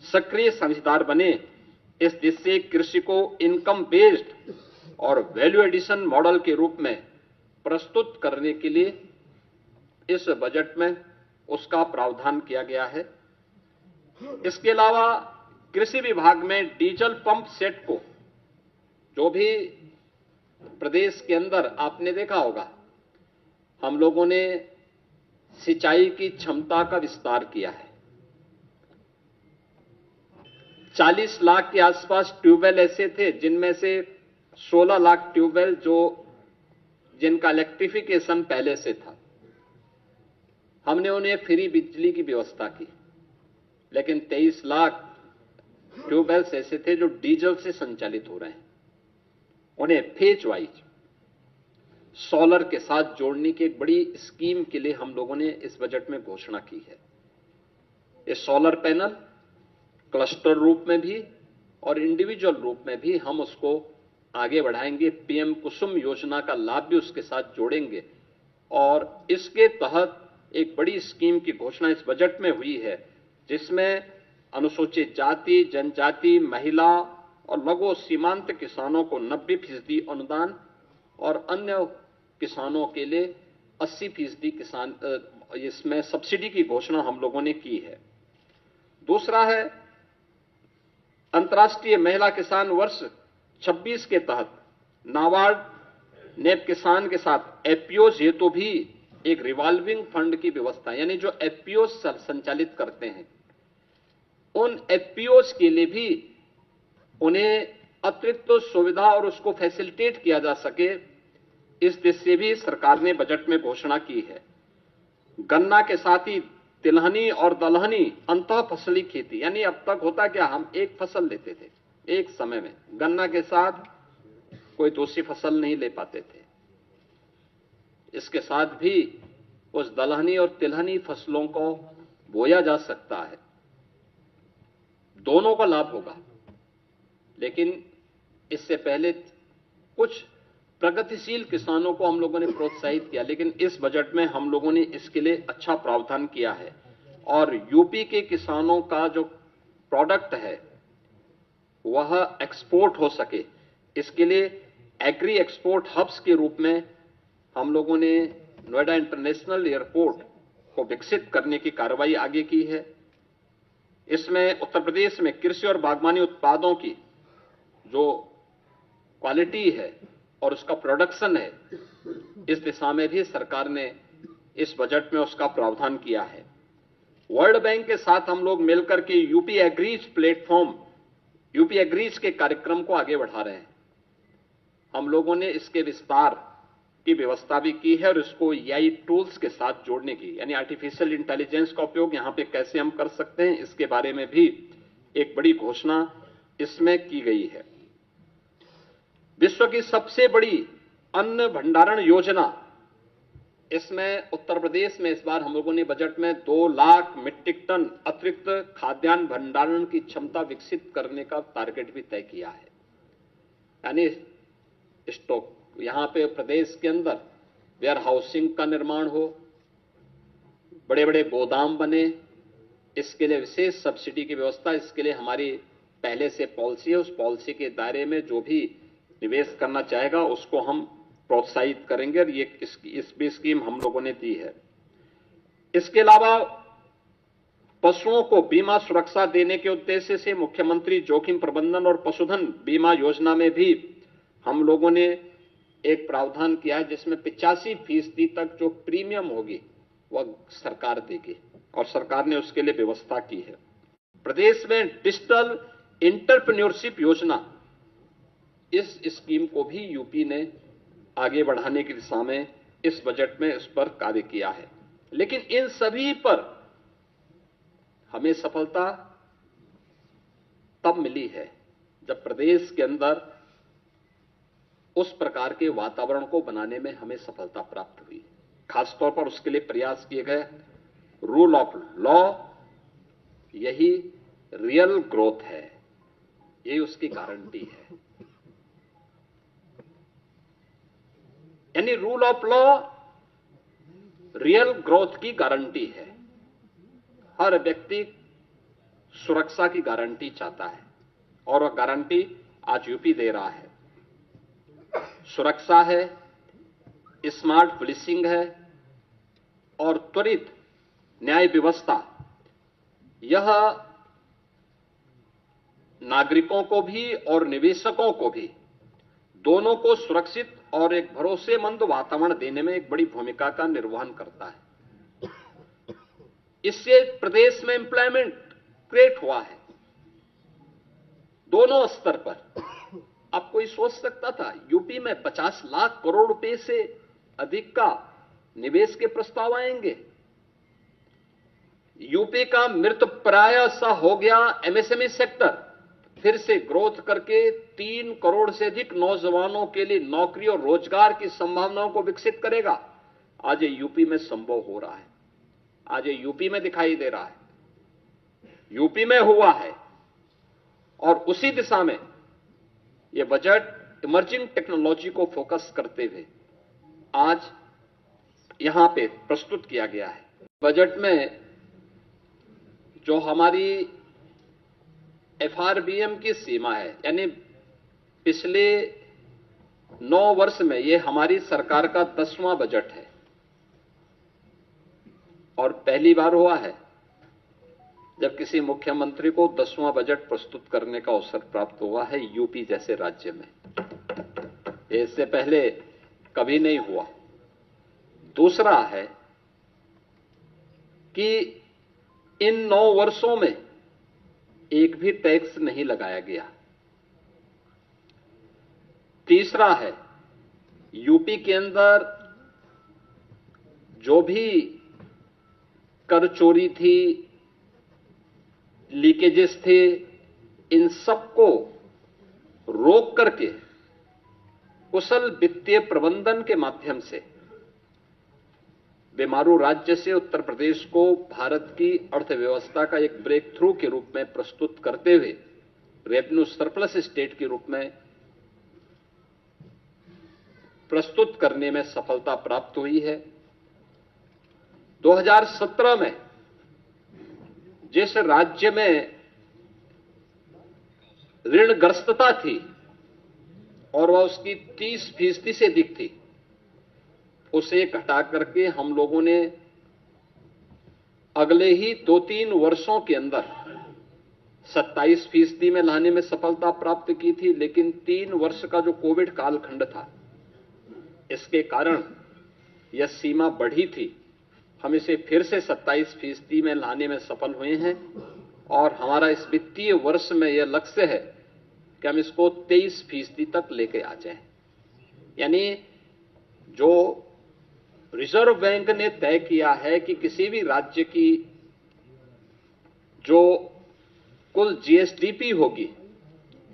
सक्रिय साझेदार बने, इस दिशा से कृषि को इनकम बेस्ड और वैल्यू एडिशन मॉडल के रूप में प्रस्तुत करने के लिए इस बजट में उसका प्रावधान किया गया है। इसके अलावा कृषि विभाग में डीजल पंप सेट को, जो भी प्रदेश के अंदर आपने देखा होगा, हम लोगों ने सिंचाई की क्षमता का विस्तार किया है। 40 लाख के आसपास ट्यूबवेल ऐसे थे जिनमें से 16 लाख ट्यूबवेल जो जिनका इलेक्ट्रिफिकेशन पहले से था, हमने उन्हें फ्री बिजली की व्यवस्था की। लेकिन 23 लाख ट्यूबवेल्स ऐसे थे जो डीजल से संचालित हो रहे हैं, उन्हें फेज वाइज सोलर के साथ जोड़ने की एक बड़ी स्कीम के लिए हम लोगों ने इस बजट में घोषणा की है। ये सोलर पैनल क्लस्टर रूप में भी और इंडिविजुअल रूप में भी हम उसको आगे बढ़ाएंगे। पीएम कुसुम योजना का लाभ भी उसके साथ जोड़ेंगे और इसके तहत एक बड़ी स्कीम की घोषणा इस बजट में हुई है, जिसमें अनुसूचित जाति, जनजाति, महिला और लघु सीमांत किसानों को 90% अनुदान और अन्य किसानों के लिए 80% किसान इसमें सब्सिडी की घोषणा हम लोगों ने की है। दूसरा है अंतर्राष्ट्रीय महिला किसान वर्ष 26 के तहत नाबार्ड ने किसान के साथ एफपीओज हेतु भी एक रिवॉल्विंग फंड की व्यवस्था, यानी जो एफपीओज संचालित करते हैं उन एफपीओज के लिए भी उन्हें अतिरिक्त सुविधा और उसको फैसिलिटेट किया जा सके, इस दिशा से भी सरकार ने बजट में घोषणा की है। गन्ना के साथ ही तिलहनी और दलहनी अंतः फसली खेती, यानी अब तक होता क्या, हम एक फसल लेते थे एक समय में, गन्ना के साथ कोई दूसरी फसल नहीं ले पाते थे। इसके साथ भी उस दलहनी और तिलहनी फसलों को बोया जा सकता है, दोनों का लाभ होगा। लेकिन इससे पहले कुछ प्रगतिशील किसानों को हम लोगों ने प्रोत्साहित किया, लेकिन इस बजट में हम लोगों ने इसके लिए अच्छा प्रावधान किया है और यूपी के किसानों का जो प्रोडक्ट है वह एक्सपोर्ट हो सके, इसके लिए एग्री एक्सपोर्ट हब्स के रूप में हम लोगों ने नोएडा इंटरनेशनल एयरपोर्ट को विकसित करने की कार्रवाई आगे की है। इसमें उत्तर प्रदेश में कृषि और बागवानी उत्पादों की जो क्वालिटी है और उसका प्रोडक्शन है, इस दिशा में भी सरकार ने इस बजट में उसका प्रावधान किया है। वर्ल्ड बैंक के साथ हम लोग मिलकर के UP agrees platform, UP agrees के कार्यक्रम को आगे बढ़ा रहे हैं। हम लोगों ने इसके विस्तार की व्यवस्था भी की है और इसको एआई टूल्स के साथ जोड़ने की, यानी आर्टिफिशियल इंटेलिजेंस का उपयोग यहां पे कैसे हम कर सकते हैं, इसके बारे में भी एक बड़ी घोषणा इसमें की गई है। विश्व की सबसे बड़ी अन्न भंडारण योजना, इसमें उत्तर प्रदेश में इस बार हम लोगों ने बजट में 2 लाख मीट्रिक टन अतिरिक्त खाद्यान्न भंडारण की क्षमता विकसित करने का टारगेट भी तय किया है। यानी स्टॉक यहां पे प्रदेश के अंदर वेयर हाउसिंग का निर्माण हो, बड़े बड़े गोदाम बने, इसके लिए विशेष सब्सिडी की व्यवस्था, इसके लिए हमारी पहले से पॉलिसी है। उस पॉलिसी के दायरे में जो भी निवेश करना चाहेगा उसको हम प्रोत्साहित करेंगे और ये इस भी स्कीम हम लोगों ने दी है। इसके अलावा पशुओं को बीमा सुरक्षा देने के उद्देश्य से मुख्यमंत्री जोखिम प्रबंधन और पशुधन बीमा योजना में भी हम लोगों ने एक प्रावधान किया है, जिसमें 85% तक जो प्रीमियम होगी वह सरकार देगी और सरकार ने उसके लिए व्यवस्था की है। प्रदेश में डिजिटल एंटरप्रेन्योरशिप योजना, इस स्कीम को भी यूपी ने आगे बढ़ाने की दिशा में इस बजट में इस पर कार्य किया है। लेकिन इन सभी पर हमें सफलता तब मिली है जब प्रदेश के अंदर उस प्रकार के वातावरण को बनाने में हमें सफलता प्राप्त हुई। खासतौर पर उसके लिए प्रयास किए गए रूल ऑफ लॉ, यही रियल ग्रोथ है, यही उसकी गारंटी है। यानी rule of law real growth की गारंटी है। हर व्यक्ति सुरक्षा की गारंटी चाहता है और वह गारंटी आज यूपी दे रहा है। सुरक्षा है, स्मार्ट पुलिसिंग है और त्वरित न्याय व्यवस्था, यह नागरिकों को भी और निवेशकों को भी, दोनों को सुरक्षित और एक भरोसेमंद वातावरण देने में एक बड़ी भूमिका का निर्वहन करता है। इससे प्रदेश में एम्प्लॉयमेंट क्रिएट हुआ है दोनों स्तर पर। अब कोई सोच सकता था यूपी में 50 लाख करोड़ रुपए से अधिक का निवेश के प्रस्ताव आएंगे। यूपी का मृत प्राय सा हो गया एमएसएमई सेक्टर, फिर से ग्रोथ करके 3 करोड़ से अधिक नौजवानों के लिए नौकरी और रोजगार की संभावनाओं को विकसित करेगा। आज ये यूपी में संभव हो रहा है, आज ये यूपी में दिखाई दे रहा है, यूपी में हुआ है। और उसी दिशा में ये बजट इमर्जिंग टेक्नोलॉजी को फोकस करते हुए आज यहां पे प्रस्तुत किया गया है। बजट में जो हमारी एफआरबीएम की सीमा है, यानी पिछले 9 वर्ष में ये हमारी सरकार का 10वां बजट है और पहली बार हुआ है जब किसी मुख्यमंत्री को 10वां बजट प्रस्तुत करने का अवसर प्राप्त हुआ है यूपी जैसे राज्य में। इससे पहले कभी नहीं हुआ। दूसरा है कि इन 9 वर्षों में एक भी टैक्स नहीं लगाया गया। तीसरा है यूपी के अंदर जो भी कर चोरी थी, लीकेजेस थे, इन सबको रोक करके कुशल वित्तीय प्रबंधन के माध्यम से बेमारू राज्य से उत्तर प्रदेश को भारत की अर्थव्यवस्था का एक ब्रेक थ्रू के रूप में प्रस्तुत करते हुए रेवेन्यू सरप्लस स्टेट के रूप में प्रस्तुत करने में सफलता प्राप्त हुई है। 2017 में जिस राज्य में ऋणग्रस्तता थी और वह उसकी 30% से अधिक थी, उसे घटा करके हम लोगों ने अगले ही 2-3 वर्षों के अंदर 27% में लाने में सफलता प्राप्त की थी। लेकिन 3 वर्ष का जो कोविड कालखंड था, इसके कारण यह सीमा बढ़ी थी। हम इसे फिर से 27% में लाने में सफल हुए हैं और हमारा इस वित्तीय वर्ष में यह लक्ष्य है कि हम इसको 23% तक लेके आ जाएं। यानी जो रिजर्व बैंक ने तय किया है कि किसी भी राज्य की जो कुल जीएसडीपी होगी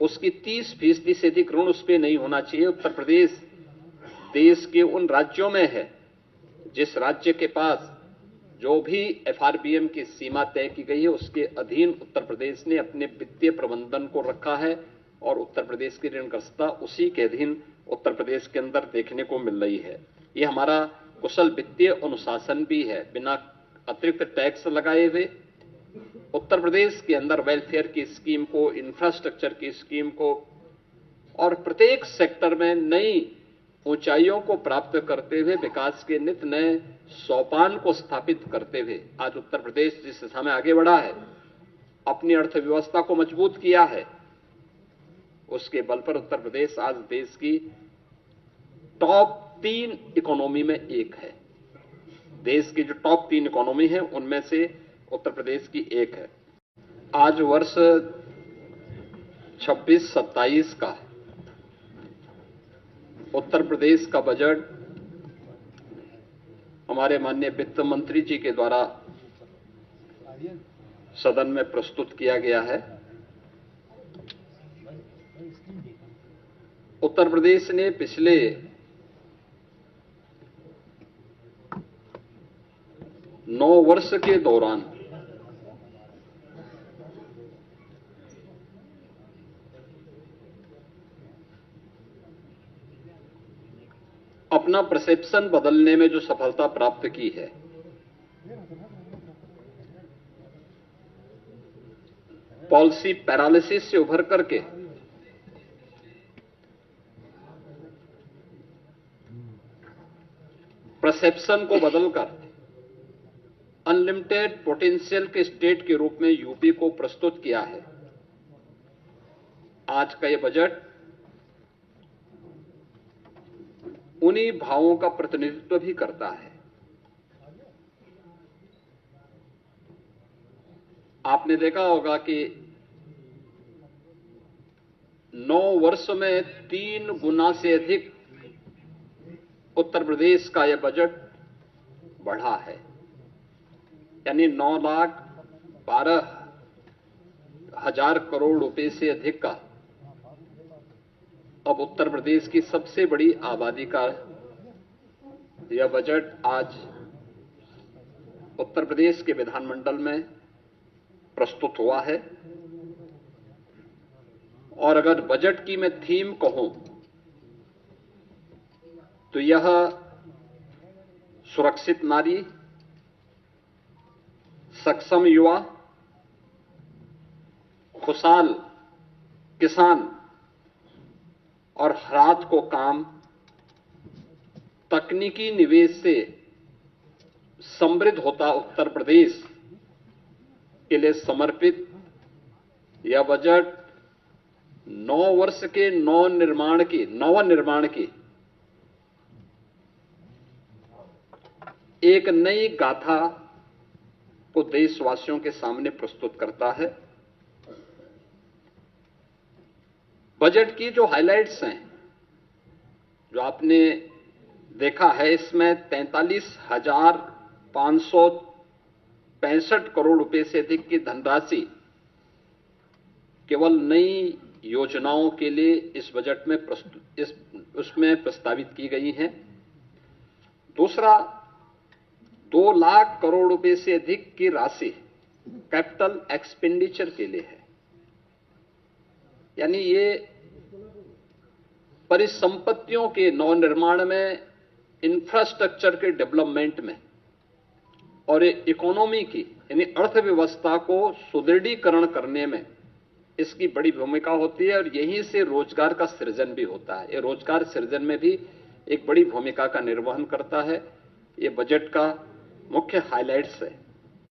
उसकी 30% से अधिक ऋण उस पर नहीं होना चाहिए। उत्तर प्रदेश देश के उन राज्यों में है जिस राज्य के पास जो भी एफआरबीएम की सीमा तय की गई है उसके अधीन उत्तर प्रदेश ने अपने वित्तीय प्रबंधन को रखा है और उत्तर प्रदेश की ऋणग्रस्तता उसी के अधीन उत्तर प्रदेश के अंदर देखने को मिल रही है। ये हमारा कुशल वित्तीय अनुशासन भी है। बिना अतिरिक्त टैक्स लगाए हुए उत्तर प्रदेश के अंदर वेलफेयर की स्कीम को, इंफ्रास्ट्रक्चर की स्कीम को और प्रत्येक सेक्टर में नई ऊंचाइयों को प्राप्त करते हुए विकास के नित नए सोपान को स्थापित करते हुए आज उत्तर प्रदेश जिस दिशा में आगे बढ़ा है, अपनी अर्थव्यवस्था को मजबूत किया है, उसके बल पर उत्तर प्रदेश आज देश की टॉप 3 इकोनॉमी में एक है। देश की जो टॉप 3 इकोनॉमी है उनमें से उत्तर प्रदेश की एक है। आज वर्ष 26-27 का उत्तर प्रदेश का बजट हमारे माननीय वित्त मंत्री जी के द्वारा सदन में प्रस्तुत किया गया है। उत्तर प्रदेश ने पिछले 9 वर्ष के दौरान अपना परसेप्शन बदलने में जो सफलता प्राप्त की है, पॉलिसी पैरालिसिस से उभर करके परसेप्शन को बदलकर अनलिमिटेड पोटेंशियल के स्टेट के रूप में यूपी को प्रस्तुत किया है। आज का यह बजट उन्हीं भावों का प्रतिनिधित्व भी करता है। आपने देखा होगा कि 9 वर्ष में 3 गुना से अधिक उत्तर प्रदेश का यह बजट बढ़ा है, यानी 9,12,000 करोड़ रुपए से अधिक का अब उत्तर प्रदेश की सबसे बड़ी आबादी का यह बजट आज उत्तर प्रदेश के विधानमंडल में प्रस्तुत हुआ है। और अगर बजट की मैं थीम कहूं तो यह सुरक्षित नारी, सक्षम युवा, खुशहाल किसान और रात को काम, तकनीकी निवेश से समृद्ध होता उत्तर प्रदेश के लिए समर्पित यह बजट 9 वर्ष के नवनिर्माण की एक नई गाथा को देशवासियों के सामने प्रस्तुत करता है। बजट की जो हाइलाइट्स हैं, जो आपने देखा है, इसमें 43,565 करोड़ रुपए से अधिक की धनराशि केवल नई योजनाओं के लिए इस बजट में उसमें प्रस्तावित की गई हैं। दूसरा, 2 लाख करोड़ रुपए से अधिक की राशि कैपिटल एक्सपेंडिचर के लिए है, यानी ये परिसंपत्तियों के नवनिर्माण में, इंफ्रास्ट्रक्चर के डेवलपमेंट में और इकोनॉमी की यानी अर्थव्यवस्था को सुदृढ़ीकरण करने में इसकी बड़ी भूमिका होती है और यहीं से रोजगार का सृजन भी होता है। ये रोजगार सृजन में भी एक बड़ी भूमिका का निर्वहन करता है। ये बजट का मुख्य हाइलाइट्स है।